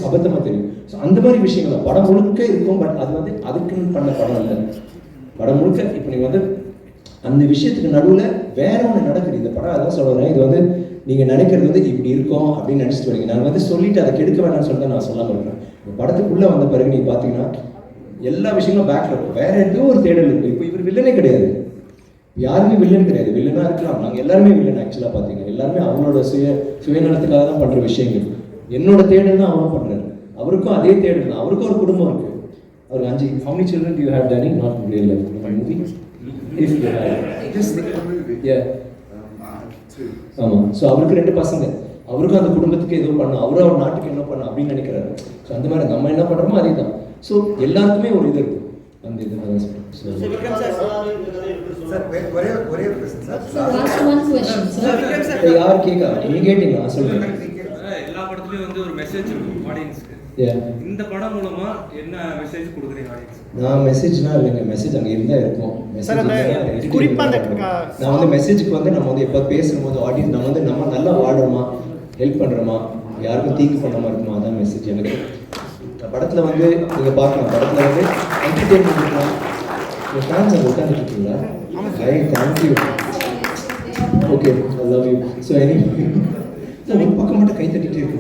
அபத்தமாக தெரியும். ஸோ அந்த மாதிரி விஷயங்கள் படம் முழுக்க இருக்கும். பட் அது வந்து அதுக்குன்னு பண்ண படம் இல்லை. படம் முழுக்க இப்போ நீங்கள் வந்து அந்த விஷயத்துக்கு நடுவில் வேற ஒன்று நடக்குது. இந்த படம் அதான் சொல்கிறேன், இது வந்து நீங்கள் நினைக்கிறது வந்து இப்படி இருக்கும் அப்படின்னு நினச்சிட்டு வரீங்க. நான் வந்து சொல்லிட்டு அதை கெடுக்க வேணாம்னு சொல்லிட்டு நான் சொல்லாமல் இருக்கிறேன். படத்துக்குள்ளே வந்த பிறகு நீங்கள் பார்த்தீங்கன்னா எல்லா விஷயங்களும் பேக்கில் இருக்கும். வேற ஏதோ ஒரு தேடல் இருக்குது. இப்போ இவர் வில்லனே கிடையாது, யாருமே வில்லன் கிடையாது. வில்லனாக இருக்கலாம், நாங்கள் எல்லாருமே வில்லன். ஆக்சுவலாக பார்த்தீங்க எல்லாருமே அவங்களோட சுயநலத்துக்காக தான் பண்ணுற விஷயங்கள். என்னோட தேடல் தான் அவரும் பண்ணுறாரு, அவருக்கும் அதே தேடல் தான். அவருக்கும் ஒரு குடும்பம் இருக்குது. அவருக்கு 5 how many children do you have, Danny? Not in real life, in my movie. If you have, just yeah. ஆமாம். ஸோ அவருக்கு 2 பசங்க. அவருக்கும் அந்த குடும்பத்துக்கு ஏதோ பண்ணும், அவரும் அவர் நாட்டுக்கு என்ன பண்ணும் அப்படின்னு நினைக்கிறாரு. ஸோ அந்த மாதிரி நம்ம என்ன பண்ணுறோமோ அதே தான். ஸோ எல்லாருக்குமே ஒரு இது இருக்கும். அந்த இது தான் யார் கேட்கா, நீங்க கேட்டீங்களா? சொல்லுங்க. எல்லா படத்துலயும் வந்து ஒரு மெசேஜ் இருக்கும் ஆடியன்ஸ்க்கு. இந்த படம் மூலமா என்ன மெசேஜ் கொடுக்குறீங்க ஆடியன்ஸ்? நான் மெசேஜ்னா இல்லைங்க, மெசேஜ் அங்கே இருந்தால் இருக்கும். நான் வந்து மெசேஜுக்கு வந்து நம்ம வந்து எப்போ பேசும்போது ஆடியன்ஸ் நம்ம வந்து நம்ம நல்லா வாடுறோமா, ஹெல்ப் பண்ணுறோமா, யாருக்கும் தீக்கு பண்ணாமல் இருக்குமா, அதான் மெசேஜ் எனக்கு. படத்தில் வந்து நீங்கள் பார்க்கலாம், படத்தில் வந்து என்டர்டெயின்மெண்ட் இருக்கலாம். உங்கள் ஃபேன்ஸ் அங்கே உட்காந்துட்டு இருக்கீங்களா? Thank you. Okay, I love you. So ஒரு பக்கம் மட்டும் கை தட்டிகிட்டே இருக்கு.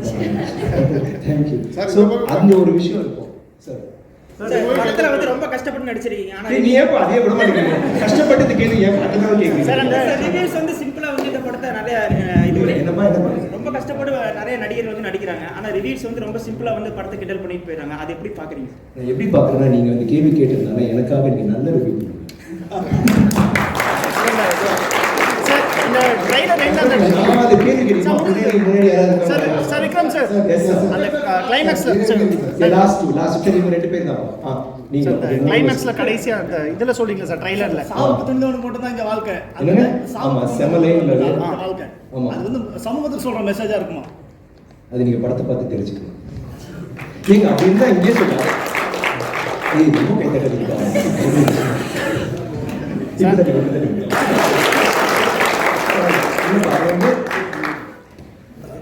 தேங்க்யூ. ஸோ அந்த ஒரு விஷயம் இருக்கும் சார். படத்துல வந்து ரொம்ப கஷ்டப்பட்டு நடிச்சிருக்கீங்க. ஆனா நீ ஏன் அதே விட மாட்டீங்க? கஷ்டப்பட்டு கேள்வி ஏன் படத்துல கேக்குறீங்க சார்? அந்த ரிவ்யூஸ் வந்து சிம்பிளா வந்து இந்த படத்தை நிறைய இது என்னமா ரொம்ப கஷ்டப்பட்டு நிறைய நடிகர்கள் வந்து நடிக்கிறாங்க. ஆனா ரிவ்யூஸ் வந்து ரொம்ப சிம்பிளா வந்து படத்தை கிண்டல் பண்ணிட்டு போயிடுறாங்க. அது எப்படி பாக்குறீங்க? நான் எப்படி பாக்குறேன்னா, நீங்க வந்து கேள்வி கேட்டதுனால எனக்காக நீங்க நல்ல ரிவ்யூ பண்ணுங்க. இந்த ட்ரைலர் என்ன நான் அது கேள்வி கேட்டீங்க முன்னாடி யாராவது சார் விக்ரம் சார் அந்த கிளைமாக்ஸ்ல லாஸ்ட் நீங்க 2 பேர் தான். நீங்க கிளைமாக்ஸ்ல கடைசியா அந்த இதுல சொல்றீங்க சார் ட்ரைலர்ல சாவுக்கு துண்டவன் போட்டு தான் இந்த வாழ்க்கை. அந்த ஆமா செமலைன்ல வாழ்க்கை. அது வந்து சமூகத்துக்கு சொல்ற மெசேஜா இருக்குமா? அது நீங்க படத்தை பார்த்து தெரிஞ்சுக்கணும். நீங்க அப்படின்னு தான் இங்கே சொல்றாங்க. ஏய் ரொம்ப கை தட்டறீங்க.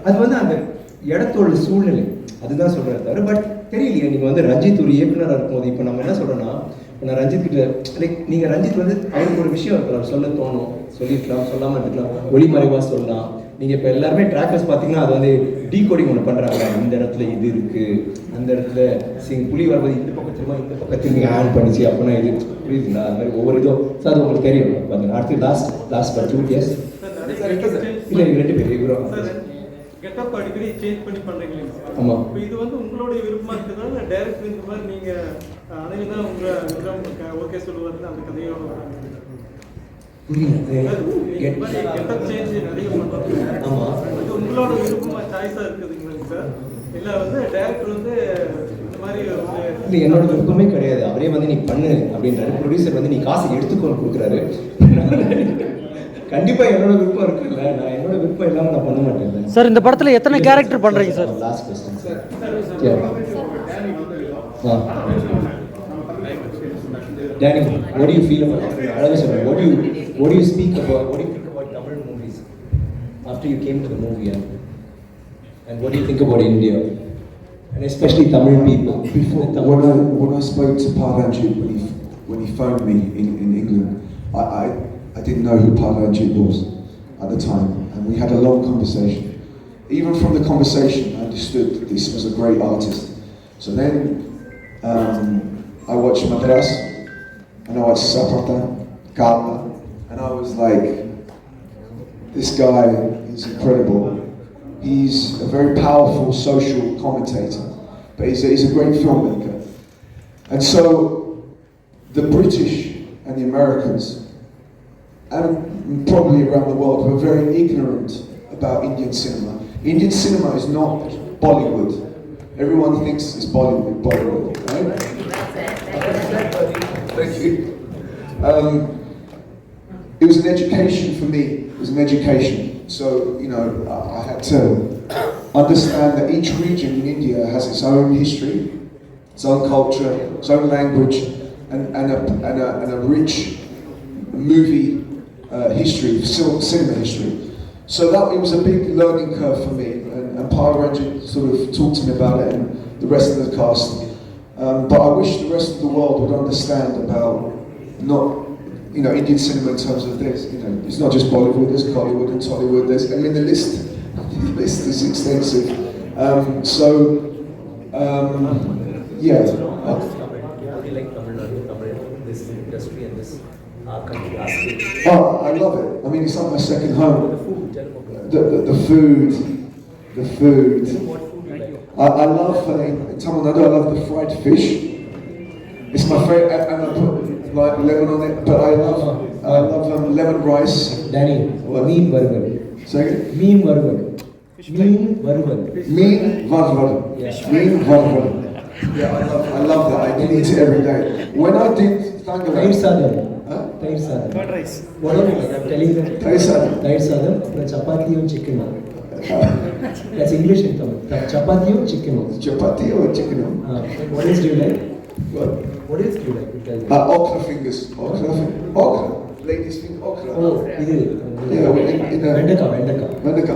அது வந்து அந்த இடத்தோட சூழ்நிலை அதுதான் சொல்றாரு தவிர. பட் தெரியலையே, நீங்க வந்து ரஞ்சித் ஒரு இயக்குனராக இருக்கும்போது இப்போ நம்ம என்ன சொல்றோம்னா, நான் ரஞ்சித் கிட்ட லைக் நீங்க ரஞ்சித் வந்து அவருக்கு ஒரு விஷயம் இருக்கலாம், சொல்ல தோணும், சொல்லிருக்கலாம், சொல்லாமல் இருக்கலாம், ஒளிமறைவா சொல்லலாம். நீங்க இப்போ எல்லாருமே ட்ராக்கர்ஸ் பார்த்தீங்கன்னா அது வந்து டீகோடிங் ஒன்று பண்றாங்க. இந்த இடத்துல இது இருக்கு, அந்த இடத்துல புலி வரும்போது இந்த பக்கத்துமா இந்த பக்கத்தில் நீங்க ஆன் பண்ணிச்சு அப்படின்னா இது புரியுதுங்களா? அது மாதிரி ஒவ்வொரு இதுவும் ஸோ அது உங்களுக்கு தெரியும். பாருங்க அடுத்து லாஸ்ட் பட் 2 இயர்ஸ் இல்லை 2 பேர் இவரும் கெட்டப் அடிக்கடி சேஞ்ச் பண்ணி பண்றீங்க. ஆமா. இப்போ இது வந்து உங்களுடைய விருப்பமா இருக்குதா இல்ல டைரக்டர் இந்த மாதிரி நீங்க அனைவரும் தான் உங்க ஓகே சொல்லுவாருன்னு அந்த கதையோட வராங்க? கெட்டப் சேஞ்ச் நிறைய பண்றாங்க. ஆமா. அது உங்களோட விருப்பமா சாய்ஸா இருக்குதுங்களா சார்? இல்ல வந்து டைரக்டர் வந்து இந்த மாதிரி இல்லை என்னோட விருப்பமே கிடையாது. அவரே வந்து நீ பண்ணு அப்படின்றாரு. ப்ரொடியூசர் வந்து நீ காசு எடுத்துக்கொண்டு கொடுக்குறாரு. கண்டிப்பா என்னோட விருப்பம் இருக்குல்ல, நான் என்னோட விருப்பம் இல்லாம நான் பண்ண மாட்டேன் சார். இந்த படத்துல எத்தனை கேரக்டர் பண்றீங்க sir? Last question sir. Danny, what do you feel about அழகா சொல்லுங்க. What do you speak about, what do you think about Tamil movies after you came to the movie, and what do you think about India and especially Tamil people? Before when I spoke to Parvanjit when he phoned me in England, I didn't know who Parvanjit was at the time, and we had a long conversation. Even from the conversation, I understood that this was a great artist. So then I watched Madras, and I watched Sapata, Karma, and I was like, this guy is incredible. He's a very powerful social commentator, but he's a great filmmaker. And so the British and the Americans, and probably around the world, were very ignorant about Indian cinema. Indian cinema is not Bollywood. Everyone thinks it's Bollywood, right? Thank you. It was an education for me. It was an education. So, you know, I had to understand that each region in India has its own history, its own culture, its own language, and a rich movie history, cinema history. So that it was a big learning curve for me, and Parvanjit sort of talked to me about it, and the rest of the cast. But I wish the rest of the world would understand about not, Indian cinema in terms of this. It's not just Bollywood, there's Hollywood and Tollywood. The list is extensive. Yeah. How do you like Tamil Nadu, this industry and this country asking? Oh, I love it. It's like my second home. The food, tell them about The food. what food you like. I love in Tamil Nadu. I love the fried fish. It's my favorite, and I put like lemon on it. But I love lemon rice. Danny, மீன் வறுவல். Second, மீன் வறுவல். மீன் வறுவல். mean varvar. Yeah. Mean varvar. Yeah, I love that. I can eat it every day. When I did தயிர் Thangalai, சாதம். huh? தயிர் சாதம். Curd rice. Whatever, I'm telling you. Thangalai sadam. தயிர் சாதம், அப்புறம் சப்பாத்தியும் சிக்கனும். That's English in Tamil. சப்பாத்தியும் சிக்கனும். Chapati or chicken? What else do you like? What? What else do you like? Tell me. Okra fingers. Okra. Ladies finger okra. Oh, இது. Yeah, வெண்டைக்காய். Vendaka.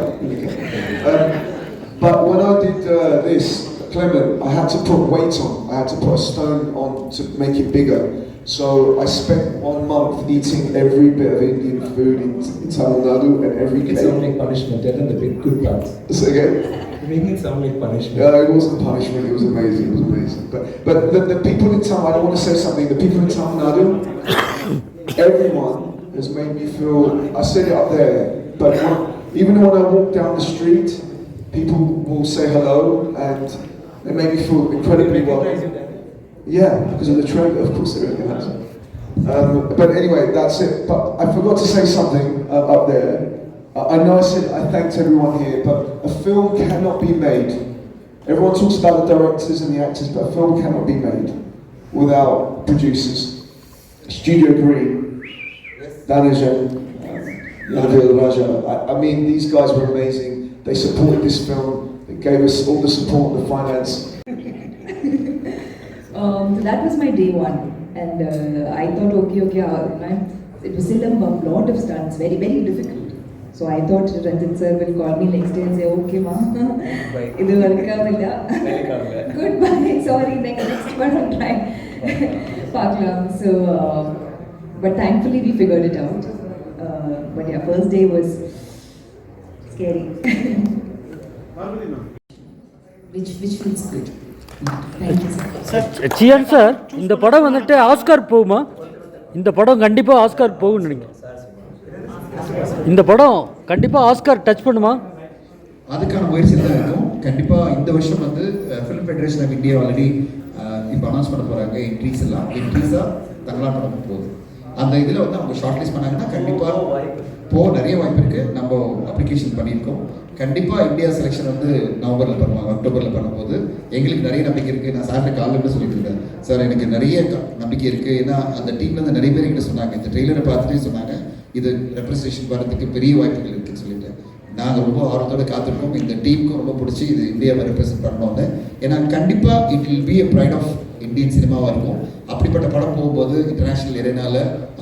But when I did this, Clement, I had to put weight on. I had to put a stone on to make it bigger. So I spent 1 month eating every bit of Indian food in Tamil Nadu and every It sounds like punishment. Tell them the big good parts. So again, You're making it sound like punishment. yeah, it wasn't punishment. It was amazing. But the people in Tamil, I want to say something. The people in Tamil Nadu, everyone has made me feel. I said it up there, but even when I walk down the street, people will say hello and they make me feel incredibly welcome. Yeah, because of the trailer, of course, they recognize it. But anyway, that's it. But I forgot to say something up there. I know I said I thanked everyone here, but a film cannot be made. Everyone talks about the directors and the actors, but a film cannot be made without producers. Studio Green, Danajan, Navil Raja. These guys were amazing. They supported this film. They gave us all the support, the finance. So that was my day one, and I thought, okay, it was still a lot of stunts, very, very difficult. So I thought Ranjit sir will call me next day and say, okay, ma, idu varkamilla. Goodbye, sorry, next one I'll try. Paklam. So, but thankfully we figured it out. But yeah, first day was scary. which feels good. Thank you, sir. Chiyaan sir, இந்த படம் வந்துட்டு Oscar போகுமா? இந்த படம் கண்டிப்பாக Oscar போகும்னு நினைக்கிறேன். இந்த படம் கண்டிப்பாக ஆஸ்கார் டச் பண்ணுமா? அதுக்கான முயற்சி தான் இருக்கும். கண்டிப்பாக இந்த வருஷம் வந்து film federation of India already இப்போ அனௌன்ஸ் பண்ண போகிறாங்க. என்ட்ரீஸாக தங்கலா படம் போகுது. அந்த இதில் வந்து அவங்க ஷார்ட் லிஸ்ட் பண்ணாங்கன்னா கண்டிப்பாக நிறைய வாய்ப்பு இருக்குது. நம்ம அப்ளிகேஷன் பண்ணியிருக்கோம். கண்டிப்பாக இந்தியா செலெக்ஷன் வந்து நவம்பரில் பண்ணுவாங்க, அக்டோபரில் பண்ணும்போது எங்களுக்கு நிறைய நம்பிக்கை இருக்குது. நான் சார்கிட்ட காலையில் சொல்லிட்டு இருக்கேன், சார் எனக்கு நிறைய நம்பிக்கை இருக்குது. ஏன்னா அந்த டீம்லேருந்து நிறைய பேர் எங்கிட்ட சொன்னாங்க, இந்த ட்ரெய்லரை பார்த்துட்டே சொன்னாங்க இது ரெப்ரஸன்டேஷன் வரதுக்கு பெரிய வாய்ப்புகள் இருக்குதுன்னு சொல்லிட்டு நாங்கள் ரொம்ப ஆர்வத்தோடு காத்திருக்கோம். இந்த டீமுக்கும் ரொம்ப பிடிச்சி இது இந்தியாவை ரெப்ரசென்ட் பண்ணோன்னு. ஏன்னா கண்டிப்பாக it will be a pride of Indian சினிமாவாக இருக்கும். அப்படிப்பட்ட படம் போகும்போது இன்டர்நேஷ்னல் எரேனால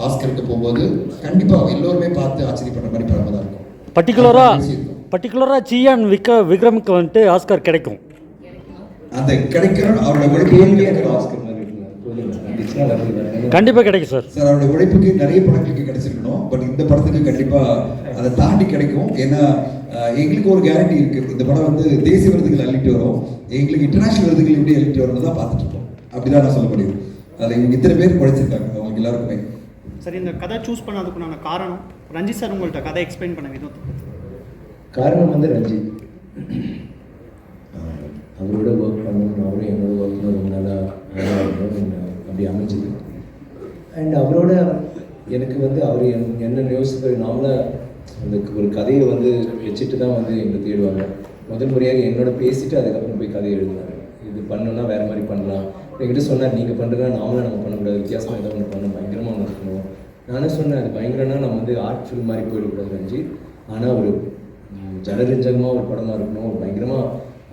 ஆஸ்கருக்கு போகும்போது கண்டிப்பாக எல்லோருமே பார்த்து ஆச்சரியப்படுற மாதிரி படமாக தான் இருக்கும். பர்டிகுலராக சியான் விக்ரமுக்கு வந்துட்டு ஆஸ்கார் கிடைக்கும். அந்த கிடைக்கிறோம் அவரோட உழைப்பு ஆஸ்கர் கண்டிப்பாக கிடைக்கும் சார். சார் அவருடைய உழைப்புக்கு நிறைய படங்களுக்கு கிடைச்சிருக்கணும். பட் இந்த படத்துக்கு கண்டிப்பாக அதை தாண்டி கிடைக்கும். ஏன்னா எங்களுக்கு ஒரு கேரண்டி இருக்குது, இந்த படம் வந்து தேசிய விருதுகள் அள்ளிட்டு வரும், எங்களுக்கு இன்டர்நேஷனல் விருதுகள் எப்படி அள்ளிட்டு வரணும் தான் பார்த்துட்டு இருக்கோம். அப்படிதான் நான் சொல்ல முடியும். அதில் இவங்க இத்தனை பேர் உழைச்சிருக்காங்க அவங்க எல்லாருக்குமே. சரி, இந்த கதை சூஸ் பண்ணதுக்குண்டான காரணம் ரஞ்சித் சார் உங்கள்கிட்ட கதை எக்ஸ்பிளைன் பண்ண விதம். காரணம் வந்து ரஞ்சித் அவரோட ஒர்க் பண்ணணும், அவரும் என்னோட ஒர்க் பண்ண ரொம்ப நல்லா அப்படி அமைஞ்சது. அண்ட் அவரோட எனக்கு வந்து அவர் என்ன யோசிப்பார், நார்மலாக அந்த ஒரு கதையை வந்து வச்சுட்டு தான் வந்து எங்களை தேடுவாங்க. முதல் முறையாக என்னோட பேசிவிட்டு அதுக்கப்புறம் போய் கதையை எழுதுனாங்க. இது பண்ணணும்னா வேறு மாதிரி பண்ணலாம். என்கிட்ட சொன்னார், நீங்கள் பண்ணுறதா நார்மலாக நம்ம பண்ணக்கூடாது, வித்தியாசமாக ஏதாவது ஒன்று பண்ணணும், பயங்கரமாக ஒன்று இருக்கணும். நானே சொன்னேன், அது பயங்கரம்னா நம்ம வந்து ஆர்ட் ஃபில்ம் மாதிரி போயிடக்கூடாது ரஞ்சித், ஆனால் ஒரு ஜனரஞ்சகமாக ஒரு படமாக இருக்கணும், ஒரு பயங்கரமாக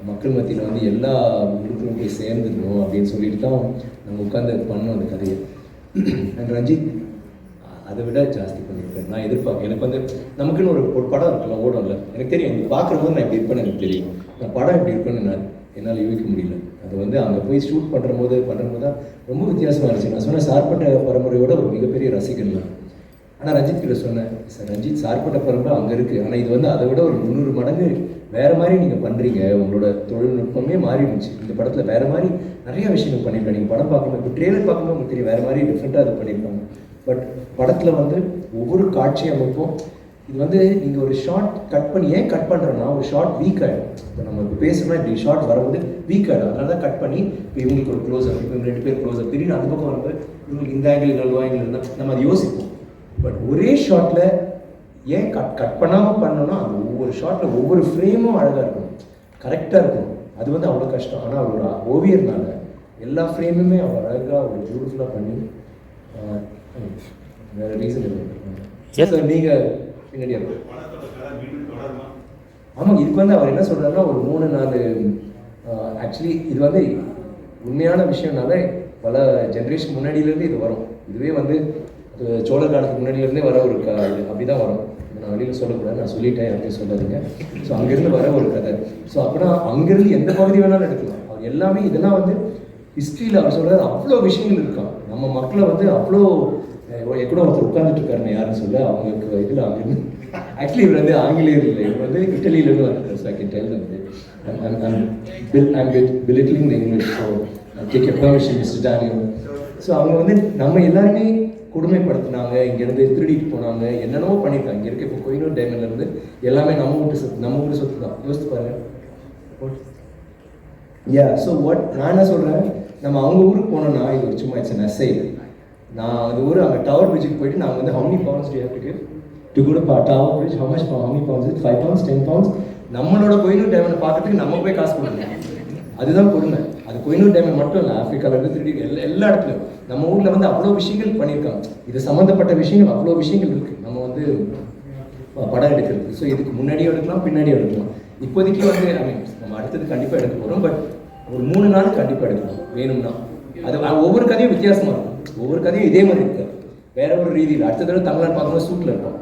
மக்கள் மத்தியில் வந்து எல்லா உறுப்பினரும் போய் சேர்ந்துடணும் அப்படின்னு சொல்லிட்டு தான் நம்ம உட்காந்து பண்ணோம் அந்த கதையை. அண்ட் ரஞ்சித் அதை விட ஜாஸ்தி பண்ணியிருக்கேன். நான் எதிர்பார்க்கேன், எனக்கு வந்து நமக்குன்னு ஒரு படம் இருக்குல்ல, ஓடும்ல, எனக்கு தெரியும், பார்க்குற போது நான் இப்படி இருப்பேன்னு எனக்கு தெரியும். நான் படம் இப்படி இருப்பேன்னு என்னால் யூகிக்க முடியல. அது வந்து அங்கே போய் ஷூட் பண்ணும்போது தான் ரொம்ப வித்தியாசமாக இருந்துச்சு. நான் சொன்னேன் சார்பட்ட பரம்பரையோட ஒரு மிகப்பெரிய ரசிகன் நான். ஆனால் ரஞ்சித் கிட்ட சொன்னேன், சார் ரஞ்சித் சார்பட்ட பரம்பரை அங்கே இருக்குது, ஆனால் இது வந்து அதை விட ஒரு 300 மடங்கு வேறு மாதிரி நீங்கள் பண்ணுறீங்க, உங்களோட தொழில்நுட்பமே மாறிடுச்சு. இந்த படத்தில் வேறு மாதிரி நிறைய விஷயங்கள் பண்ணியிருக்காங்க. நீங்கள் படம் பார்க்கும்போது இப்போ ட்ரெய்லர் பார்க்கும்போது உங்களுக்கு தெரியும் வேறு மாதிரி டிஃப்ரெண்ட்டாக அது பண்ணியிருக்காங்க. பட் படத்தில் வந்து ஒவ்வொரு காட்சி அமைப்பும் இது வந்து நீங்கள் ஒரு ஷார்ட் கட் பண்ணி ஏன் கட் பண்ணுறோன்னா ஒரு ஷார்ட் வீக் ஆகிடும். இப்போ நம்ம இப்போ பேசுகிறோம்னா இப்படி ஷார்ட் வரும்போது வீக் ஆகிடும். அதனால தான் கட் பண்ணி இப்போ இவங்களுக்கு ஒரு க்ளோஸ் அப், இப்போ 2 பேர் க்ளோஸ் அப், திடீர்னு அந்த பக்கம் வரும்போது இவங்களுக்கு இந்த ஆங்கிள் நல்ல ஆங்கிள் இருந்தால் நம்ம அதை யோசிப்போம். பட் ஒரே ஷாட்டில் ஏன் கட் பண்ணாமல் பண்ணோன்னா அது ஒவ்வொரு ஷாட்டில் ஒவ்வொரு ஃப்ரேமும் அழகாக இருக்கணும், கரெக்டாக இருக்கணும். அது வந்து அவ்வளோ கஷ்டம். ஆனால் அவரோட ஓவியர்னால எல்லா ஃப்ரேமுமே அவ்வளோ அழகாக அவ்வளோ பியூட்டிஃபுல்லாக பண்ணி வேறு ரீசன் இல்லை. நீங்கள் பின்னாடியா இருக்கும். ஆமாம், இதுக்கு வந்து அவர் என்ன சொல்கிறாருன்னா ஒரு 3-4 ஆக்சுவலி இது வந்து உண்மையான விஷயம்னால பல ஜென்ரேஷன் முன்னாடியிலேருந்து இது வரும். இதுவே வந்து சோழர் காலத்துக்கு முன்னாடியிலேருந்தே வர ஒரு அப்படி தான் வரும். நான் வெளியில் சொல்லக்கூடாது, நான் சொல்லிட்டேன், யார்கிட்டையும் சொல்லாதீங்க. ஸோ அங்கேருந்து வர ஒரு கதை. ஸோ அப்படின்னா அங்கேருந்து எந்த பகுதி வேணாலும் எடுக்கலாம். அவர் எல்லாமே இதெல்லாம் வந்து ஹிஸ்ட்ரியில் அவர் சொல்கிறது அவ்வளோ விஷயங்கள் இருக்கான். நம்ம மக்களை வந்து அவ்வளோ கூட ஒருத்தர் உட்காந்துட்டு இருக்காருன்னு யாருன்னு சொல்ல அவங்களுக்கு இதில் அங்கேருந்து ஆக்சுவலி இவர் வந்து ஆங்கிலேயர் இல்லை, இவர் வந்து இட்டலியிலேருந்து வந்துட்டார். So I can tell them I'm belittling the English, so take your permission, Mr. Daniel. So அவங்க வந்து நம்ம எல்லாருமே கொடுமைப்படுத்தினாங்க, இங்கேருந்து திருடிட்டு போனாங்க, என்னென்னவோ பண்ணியிருக்காங்க. இங்கே இருக்க இப்போ கோயினூர் டைமண்ட்லேருந்து எல்லாமே நம்ம வீட்டு சொத்து தான். யோசித்து பாருங்க. ஸோ நான் என்ன சொல்கிறேன், நம்ம அவங்க ஊருக்கு போனோம்னா இது ஒரு சும்மா இட்ஸ் நெசை. நான் அந்த ஊர் அங்கே டவர் பிரிட்ஜுக்கு போயிட்டு நாங்கள் வந்து how many pounds do you have to give to go to Tower Bridge? How many pounds is it? 5 pounds, 10 pounds? நம்மளோட கோயினூர் டைமண்ட் பார்க்கறதுக்கு நம்ம போய் காசு கொடுக்கணும். அதுதான் கொடுமை. அது கோயினூர் டைமண்ட் மட்டும் இல்லை, ஆஃப்ரிக்காவிலேருந்து திருடி எல்லா இடத்துலையும் நம்ம ஊரில் வந்து அவ்வளோ விஷயங்கள் பண்ணியிருக்காங்க. இது சம்மந்தப்பட்ட விஷயங்கள் அவ்வளோ விஷயங்கள் இருக்குது நம்ம வந்து படம் எடுக்கிறது. ஸோ இதுக்கு முன்னாடியும் எடுக்கலாம், பின்னாடியும் எடுக்கலாம். இப்போதைக்கு வந்து நம்ம அடுத்தது கண்டிப்பாக எடுக்க போகிறோம். பட் ஒரு 3 நாள் கண்டிப்பாக எடுக்கலாம் வேணும்னா. அது ஒவ்வொரு கதையும் வித்தியாசமாக இருக்கும், ஒவ்வொரு கதையும் இதே மாதிரி இருக்காது, வேற ஒரு ரீதியில். அடுத்த தடவை தமிழ்நாடு பார்க்கும்போது சூட்டில் இருக்கும்.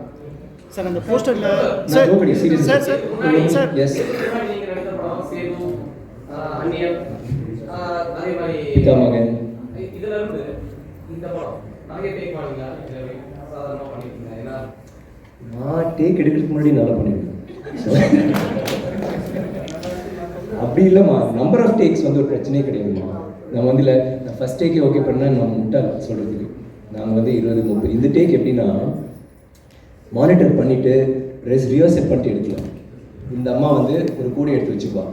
சார் அந்த போஸ்டர்ல sir serious sir sir yes மகன் இதுல இருந்து இந்த படம் நிறைய டேக் பண்ணீங்களா? சாதாரணமா பண்ணிருக்கீங்க. ஏன்னா நான் டேக் எடுக்கிறதுக்கு முன்னாடி நல்லா பண்ணியிருக்கேன். அப்படி இல்லைம்மா, நம்பர் ஆஃப் டேக்ஸ் வந்து ஒரு பிரச்சனையே கிடையாதுமா. நம்ம வந்து இல்லை நான் ஃபஸ்ட் டேக்கே ஓகே பண்ணேன் நம்ம முட்டை சொல்கிறதுக்கு. நாங்கள் வந்து 20-30 இந்த டேக் எப்படின்னா மானிட்டர் பண்ணிவிட்டு ரிஹர்சல் பண்ணிட்டு எடுக்கலாம். இந்த அம்மா வந்து ஒரு கூடை எடுத்து வச்சுக்குவா,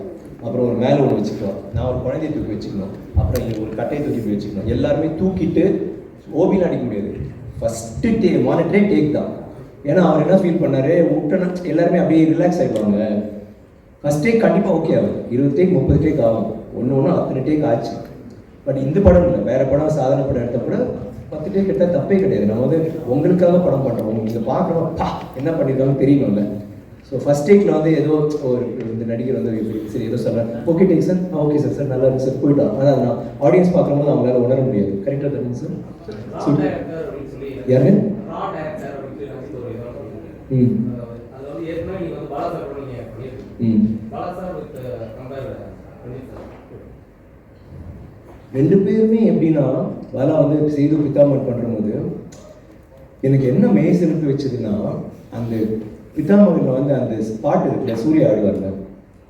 அப்புறம் ஒரு மேலே ஒன்று வச்சுக்குவா, நான் ஒரு குழந்தைய தூக்கி வச்சுக்கணும், அப்புறம் இங்கே ஒரு கட்டையை தூக்கி போய் வச்சுக்கணும். எல்லாருமே தூக்கிட்டு ஓபிலாம் அடிக்க முடியாது. ஃபஸ்ட்டு மானிட்டரே டேக் தான். ஏன்னா அவர் என்ன ஃபீல் பண்ணார், விட்டனா எல்லாருமே அப்படியே ரிலாக்ஸ் ஆகிடுவாங்க. ஃபஸ்ட் டேக் கண்டிப்பாக ஓகே ஆகும், 20 டேக் 30 டேக் ஆகும், ஒன்று அத்தனை டேக் ஆச்சு. பட் இந்த படம் இல்லை, வேறு படம் சாதாரண படம் எடுத்த கூட 10 டேக் எடுத்தால் தப்பே கிடையாது. நம்ம வந்து உங்களுக்காக படம் பண்ணுறோம், உங்களுக்கு பார்க்குறோம் என்ன பண்ணியிருக்காங்கன்னு தெரியணும்ல. ஸோ ஃபஸ்ட் டேக்கில் வந்து ஏதோ ஒரு இந்த நடிகர் வந்து சரி ஏதோ சொல்கிறேன், okay take sir, okay sir sir நல்லா இருக்கு சார் போயிட்டோம். ஆனால் நான் ஆடியன்ஸ் பார்க்கும்போது அவங்களால உணர முடியாது. கரெக்டாக தெரியும் சார். யாரு ரெண்டு பேருமே எப்படின்னா பாலா வந்து செய்து பித்தாமன் பண்ணும்போது எனக்கு என்ன மெய்சிலிர்ப்பு வச்சதுன்னா அந்த பித்தாமகனில் வந்து அந்த பாட்டு இருக்குல்ல சூர்யா ஆடுவார்ல,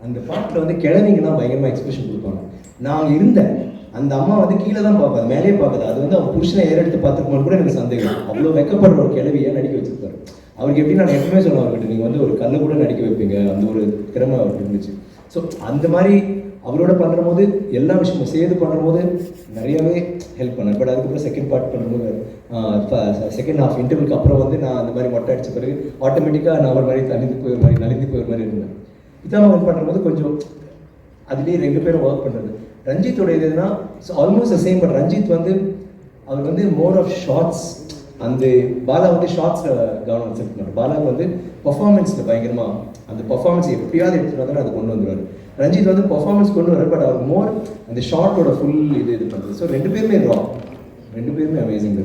அந்த பாட்டில் வந்து கிழவிங்கன்னா பயங்கரமாக எக்ஸ்பிரஷன் கொடுப்பாங்க. நான் இருந்தேன், அந்த அம்மா வந்து கீழே தான் பார்ப்பாது, மேலே பார்க்குது. அது வந்து அவன் புருஷனை ஏறெடுத்து பார்த்துக்கணும் கூட எனக்கு சந்தேகம். அவ்வளோ வெக்கப்படுற ஒரு கிழவியை நடிக்க வச்சிருப்பாரு. அவருக்கு எப்படி நான் எப்பவுமே சொல்லுவேன் அவர்கிட்ட, நீங்கள் வந்து ஒரு கல்லை கூட நடிக்க வைப்பீங்க, அந்த ஒரு திறமை அவருக்கு இருந்துச்சு. ஸோ அந்த மாதிரி அவரோட பண்ணுற போது எல்லா விஷயமும் சேர்ந்து பண்ணுற போது நிறையவே ஹெல்ப் பண்ணேன். பட் அதுக்கப்புறம் செகண்ட் பார்ட் பண்ணும்போது செகண்ட் ஹாஃப் இன்டர்வியூக்கு அப்புறம் வந்து நான் அந்த மாதிரி மொட்டை அடித்த பிறகு ஆட்டோமேட்டிக்காக நான் ஒரு மாதிரி நலிந்து போய் ஒரு மாதிரி இருந்தேன். பிதாமகன் பண்ணும்போது கொஞ்சம் அதுலேயே 2 பேரும் ஒர்க் பண்ணுறது. ரஞ்சித்தோட இதுனா almost the same. But Ranjith வந்து அவர் வந்து மோர் ஆஃப் ஷார்ட்ஸ், அந்த பாலா வந்து ஷார்ட்ஸில் கவனம் வச்சுருக்காரு. பாலாவுக்கு வந்து பர்ஃபார்மன்ஸில் பயங்கரமாக அந்த பர்ஃபார்மன்ஸ் எப்படியாவது எடுத்துகிட்டு வந்தாலும் அதை கொண்டு வந்துடுவார். ரஞ்சித் வந்து பர்ஃபார்மன்ஸ் கொண்டு வர்றாரு, பட் அவர் மோர் அந்த ஷார்ட்டோட ஃபுல் இது பண்ணுறது. ஸோ 2 பேருமே ரெண்டு பேருமே அமேசிங்.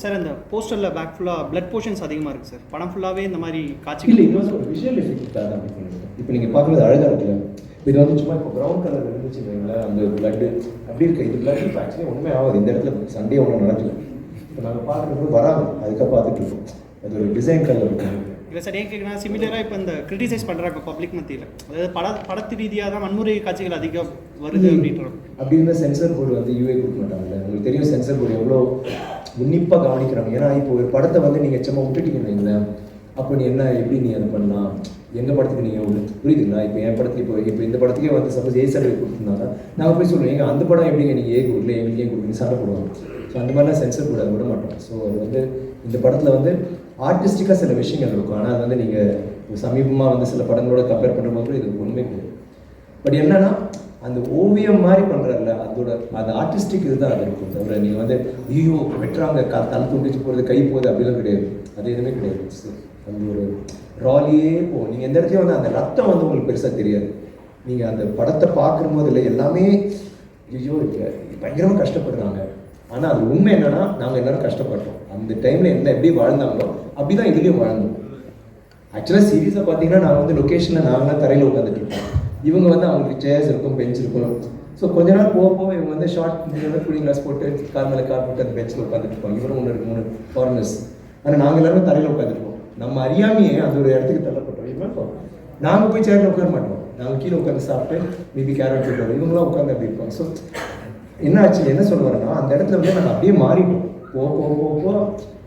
சார் அந்த போஸ்டரில் பேக் ஃபுல்லாக பிளட் போர்ஷன்ஸ் அதிகமாக இருக்குது சார். படம் ஃபுல்லாகவே இந்த மாதிரி காட்சி இல்லை, இது வந்து ஒரு விஷுவல் எஃபெக்ட் தான். இப்போ நீங்கள் பார்க்குறது அழகாக இருக்குல்ல, இது வந்து சும்மா இப்போ ப்ரௌன் கலர் இருந்துச்சு வைங்களேன், அந்த பிளட்டு அப்படி இருக்கு. இது பிளட் இப்போ ஆக்சுவலி ஒன்றுமே ஆகாது. இந்த இடத்துல சண்டே ஒன்றும் நடக்கல. இப்போ நாங்கள் பார்க்குறது வராங்க, அதுக்காக பார்த்துட்டு இருக்கோம். அது ஒரு டிசைன் கலர் இருக்கும். இல்லை சார், ஏன் கேட்குறேன், சிமிலராக இப்போ இந்த கிரிட்டிசைஸ் பண்ணுறாங்க பப்ளிக் மத்தியில், அதாவது படத்து ரீதியாக தான் வன்முறை காட்சிகள் அதிகம் வருது அப்படின்ற. அப்படி இருந்தால் சென்சர் போர்டு வந்து யூஏ கொடுக்க மாட்டாங்கல்ல. உங்களுக்கு தெரியும் சென்சர் போர்டு எவ்வளோ உன்னிப்பாக கவனிக்கிறாங்க. ஏன்னா இப்போ ஒரு படத்தை வந்து நீங்கள் சும்மா விட்டுட்டீங்கன்னு வைங்களேன், அப்போ நீ என்ன எப்படி நீ அது பண்ணலாம், எங்கள் படத்துக்கு நீங்கள் புரியுதுங்களா? இப்போ என் படத்துக்கு இப்போ இந்த படத்துக்கே வந்து சப்போஸ் ஏ சர்டிஃபிகேட் கொடுத்துருந்தாங்க, நாங்கள் போய் சொல்லுவோம் எங்கள் அந்த படம் எப்படிங்க நீங்கள் ஏ கொடுக்கல, எங்களுக்கு ஏன் கொடுக்குறீங்க, சண்டை போடுவாங்க. ஸோ அந்த மாதிரிலாம் சென்சர் போர்டு அதை விட மாட்டோம். ஸோ அது வந்து இந்த படத்தில் வந்து ஆர்டிஸ்டிக்காக சில விஷயங்கள் இருக்கும். ஆனால் அது வந்து நீங்கள் சமீபமாக வந்து சில படங்களோட கம்பேர் பண்ணும்போது இது உண்மை கிடையாது. பட் என்னன்னா அந்த ஓவியம் மாதிரி பண்ணுறாருல, அதோட அந்த ஆர்டிஸ்டிக் இதுதான் அது இருக்கும். தவிர நீங்கள் வந்து ஐயோ வெட்டுறாங்க, தலை துண்டிச்சு போகிறது, கை போகுது அப்படிலாம் கிடையாது. அது எதுவுமே கிடையாது. அந்த ஒரு ராலியே போகும். நீங்கள் எந்த இடத்துலையும் வந்து அந்த ரத்தம் வந்து உங்களுக்கு பெருசாக தெரியாது. நீங்கள் அந்த படத்தை பார்க்கும் போது இல்லை எல்லாமே ஐயோ பயங்கரமாக கஷ்டப்படுறாங்க. ஆனால் அது உண்மை என்னன்னா நாங்கள் எல்லாரும் கஷ்டப்பட்டோம். அந்த டைமில் என்ன எப்படி வாழ்ந்தாங்களோ அப்படி தான் இதுலேயும் வாழ்ந்தோம். ஆக்சுவலாக சீரியஸாக பார்த்தீங்கன்னா நாங்கள் வந்து லொக்கேஷனில் நாங்களாம் தரையில் உட்காந்துட்டு இருப்போம். இவங்க வந்து அவங்களுக்கு சேர்ஸ் இருக்கும், பெஞ்ச் இருக்கும். ஸோ கொஞ்ச நாள் போக போக இவங்க வந்து ஷார்ட் கூலிங் கிளாஸ் போட்டு கார் மேலே கார் போட்டு அந்த பெஞ்சில் உட்காந்துட்டு இருப்பாங்க. இவரும் 3 ஃபாரினர்ஸ். ஆனால் நாங்கள் எல்லாரும் தரையில் உட்காந்துருப்போம். நம்ம அறியாமையே அந்த ஒரு இடத்துக்கு தள்ளப்பட்டோம். இவங்க நாங்கள் போய் சேரில் உட்கார மாட்டோம், நாங்கள் கீழே உட்காந்து சாப்பிட்டு மேபி கேரட் போட்டு இவங்களாம் உட்காந்து அப்படி இருப்போம். ஸோ என்ன ஆச்சு, என்ன சொல்லுவாருன்னா அந்த இடத்துல வந்து நாங்கள் அப்படியே மாறிட்டோம். போ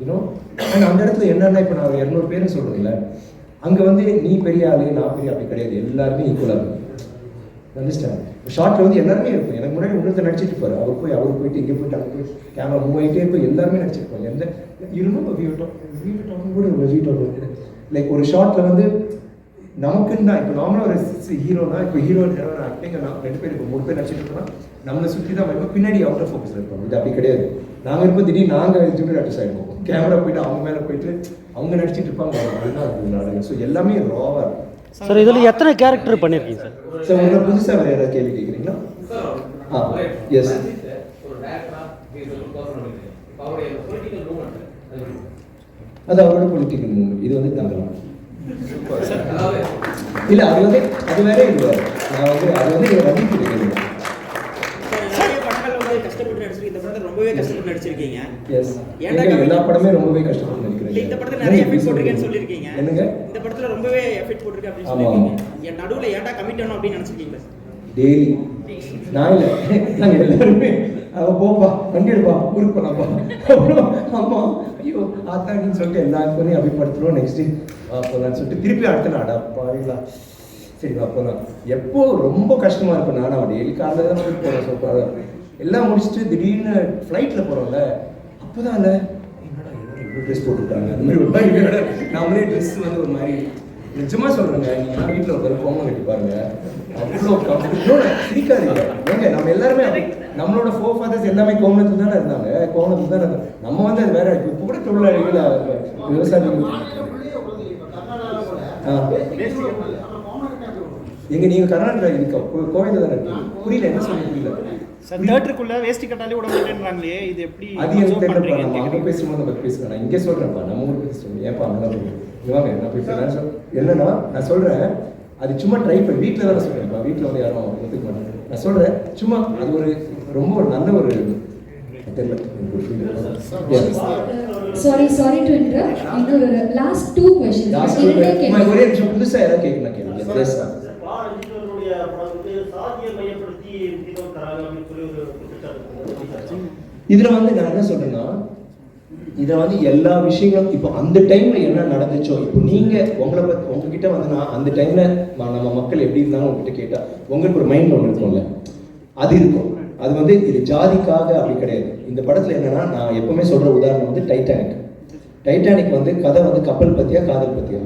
இன்னும் ஆனால் அந்த இடத்துல என்னென்னா இப்போ நான் 200 பேர்னு சொல்கிறீங்களே, அங்கே வந்து நீ பெரிய ஆளு நான் பெரிய அப்படி கிடையாது, எல்லாருமே ஈக்குவலாக இருக்கும். அண்டர்ஸ்டாண்ட்? ஷார்ட்டில் வந்து எல்லாருமே இருக்கும். எனக்கு முன்னாடி ஒருத்தர் நடிச்சிட்டு இருப்பாரு, அவர் போயிட்டு இங்கே போயிட்டு அங்கே போய் கேமரா மூவ் ஆகிட்டே இருக்கும். எல்லாருமே நடிச்சிருப்பாங்க. எந்த இருந்தும் வீட்டோட லைக் ஒரு ஷார்ட்டில் வந்து நமக்குன்னு தான் இப்போ நார்மலாக ஒரு ஹீரோனா இப்போ ஹீரோ ஆக்டிங்க நான் 2 பேர் இப்போ 3 பேர் நடிச்சிட்டு இருக்கோம்னா நம்மளை சுற்றி தான் இருக்கும். பின்னாடி அவுட் ஆஃப் ஃபோக்கஸில் இருப்பாங்க. இது அப்படி கிடையாது. நாங்கள் இருப்போம், திடீர்னு நாங்கள் ஜூனியர் ஆர்டிஸ்ட் ஆகிடுவோம். கேமரா போயிட்டு அவங்க மேலே போயிட்டு அவங்க நடிச்சிட்டு இருப்பாங்க. அதுதான் அது நாடகம். ஸோ எல்லாமே ராவாக இருக்கும். சார் இதில் எத்தனை கேரக்டர் பண்ணியிருக்கீங்க சார்? சார் உங்களை புதுசாக வேறு ஏதாவது கேள்வி கேட்குறீங்களா? எஸ். அது அவரோட பொலிட்டிக்கல் மூவ்மெண்ட். இது வந்து தங்கலாம் இல்லை, அது வந்து அது வேற இல்லை. நான் வந்து அது வந்து ரஜினிக்கு கேட்குறேன். ரொம்பவே கஷ்டப்பட்டு நடிச்சிருக்கீங்க. எஸ், எல்லா படமே ரொம்பவே கஷ்டப்பட்டு நடிக்கிறேன். இந்த படத்துல நிறைய எஃபெக்ட் போட்டுருக்கேன்னு சொல்லிருக்கீங்க. என்னங்க? இந்த படத்துல ரொம்பவே எஃபெக்ட் போட்டுருக்கு அப்படின்னு சொல்லிருக்கீங்க. என் நடுவுல ஏன்டா கமிட் ஆனோம் அப்படின்னு நினைச்சிருக்கீங்க? டெய்லி நான் இல்லை, நாங்கள் எல்லாருமே அவள் போப்பா வண்டி எடுப்பா ஊருக்கு போனாப்பா அப்புறம் அம்மா ஐயோ ஆத்தாடின்னு சொல்லிட்டு எல்லாருக்குமே அப்படி படுத்துருவோம். நெக்ஸ்ட்டு போகலான்னு சொல்லிட்டு திருப்பி அடுத்த நாடா பாருங்களா சரி போகலாம். எப்போ ரொம்ப கஷ்டமாக இருக்கும் நான் டெய்லி காலையில் தான் போயிட்டு போகிறேன். ஸோ எல்லாம் முடிச்சுட்டு திடீர்னு ஃப்ளைட்டில் போகிறோம்ல, அப்போ தான் இல்லை என்னடா இவ்வளோ ட்ரெஸ் போட்டுவிட்டாங்க அந்த மாதிரி ஒரு மாதிரி நம்மளே ட்ரெஸ் வந்து ஒரு மாதிரி நிஜமாக சொல்கிறேங்க. நீங்கள் வீட்டில் ஒரு கோமம் கட்டி பாருங்க, அவ்வளோ கம்ஃபர்டபுள். சிரிக்காதீங்க ஏங்க, நம்ம எல்லாருமே நம்மளோட ஃபோர் ஃபாதர்ஸ் எல்லாமே கோமணத்தில் தானே இருந்தாங்க, கோமணத்தில் தானே இருந்தாங்க. நம்ம வந்து அது வேற இப்போ கூட தொழிலாளிகள் விவசாயிகள் எங்க நீங்கள் கர்நாடகா இருக்க கோவையில் தானே இருக்கீங்க? புரியல, என்ன சொல்லி புரியல. தியேட்டருக்குள்ள வேஷ்டி கட்டாலே விட மாட்டேன்றாங்களே, இது எப்படி? அது எனக்கு தெரியல. நம்ம அங்கே பேசும்போது நம்ம பேசுகிறேன். நான் இங்கே சொல்கிறேன்ப்பா, நம்ம ஊருக்கு பேச சொல்லுங்கள். ஏன்ப்பா அங்கே இவாங்க நான் போய் என்னன்னா நான் சொல்கிறேன், அது சும்மா ட்ரை பண்ணி வீட்டில் தானே சொல்கிறேன்ப்பா. வீட்டில் வந்து யாரும் ஒத்துக்க மாட்டாங்க. நான் சொல்கிறேன் சும்மா அது ஒரு ரொம்ப ஒரு நல்ல ஒரு தெரியல. Sorry to interrupt. இன்னொரு last 2 questions. ஒரே நிமிஷம் புதுசாக யாராவது கேட்கலாம் கேளுங்க. இதுல வந்து நான் என்ன சொல்றேன்னா, இதை வந்து எல்லா விஷயங்களும் இப்போ அந்த டைம்ல என்ன நடந்துச்சோ, இப்போ நீங்க உங்களை பத்தி உங்ககிட்ட வந்து நான் அந்த டைம்ல நம்ம மக்கள் எப்படி இருந்தாலும் உங்ககிட்ட கேட்டா உங்களுக்கு ஒரு மைண்ட் ஒன்று இருக்கும்ல, அது இருக்கும். அது வந்து இது ஜாதிக்காக அப்படி கிடையாது. இந்த படத்துல என்னன்னா நான் எப்பவுமே சொல்ற உதாரணம் வந்து டைட்டானிக் வந்து கதை வந்து கப்பல் பத்தியா காதல் பத்தியா?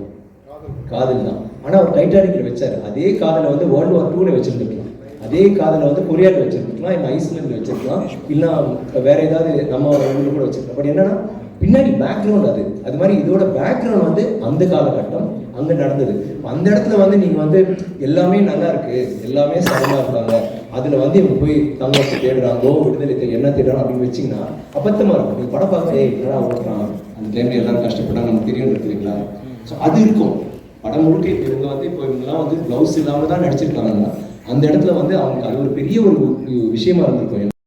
காதல் தான். ஆனா அவர் டைட்டானிக்ல வச்சாரு. அதே காதலை வந்து World War II வச்சிருந்துருக்கலாம், அதே காதலை வந்து கொரியாவில் வச்சிருக்கலாம், இல்லை ஐஸ்லாண்டில் வச்சிருக்கலாம், இல்லை வேற ஏதாவது நம்ம ஊரில் கூட வச்சிருக்கலாம். பட் என்னன்னா பின்னாடி பேக்ரவுண்ட் அது மாதிரி இதோட பேக்ரவுண்ட் வந்து அந்த காலகட்டம் அங்கே நடந்தது. அந்த இடத்துல வந்து நீங்கள் வந்து எல்லாமே நல்லா இருக்கு, எல்லாமே சரமாக இருக்காங்க, அதில் வந்து இவங்க போய் தங்கத்தை தேடுறாங்கோ விடுதலை என்ன தேடுறாங்க அப்படின்னு வச்சிங்கன்னா அபத்தமாக இருக்கும். நீங்கள் படம் பார்க்க என்னடா ஓட்டுறான், அந்த டைமில் எல்லாரும் கஷ்டப்பட்டாங்க நமக்கு தெரியும் இருக்குங்களா. ஸோ அது இருக்கும் படம் முழுக்க. இவங்க வந்து இப்போ இவங்கெல்லாம் வந்து ப்ளவுஸ் இல்லாமல் தான் நடிச்சிருக்காங்கன்னா அந்த இடத்துல வந்து அவங்களுக்கு அது ஒரு பெரிய ஒரு விஷயமா இருந்திருக்கும்.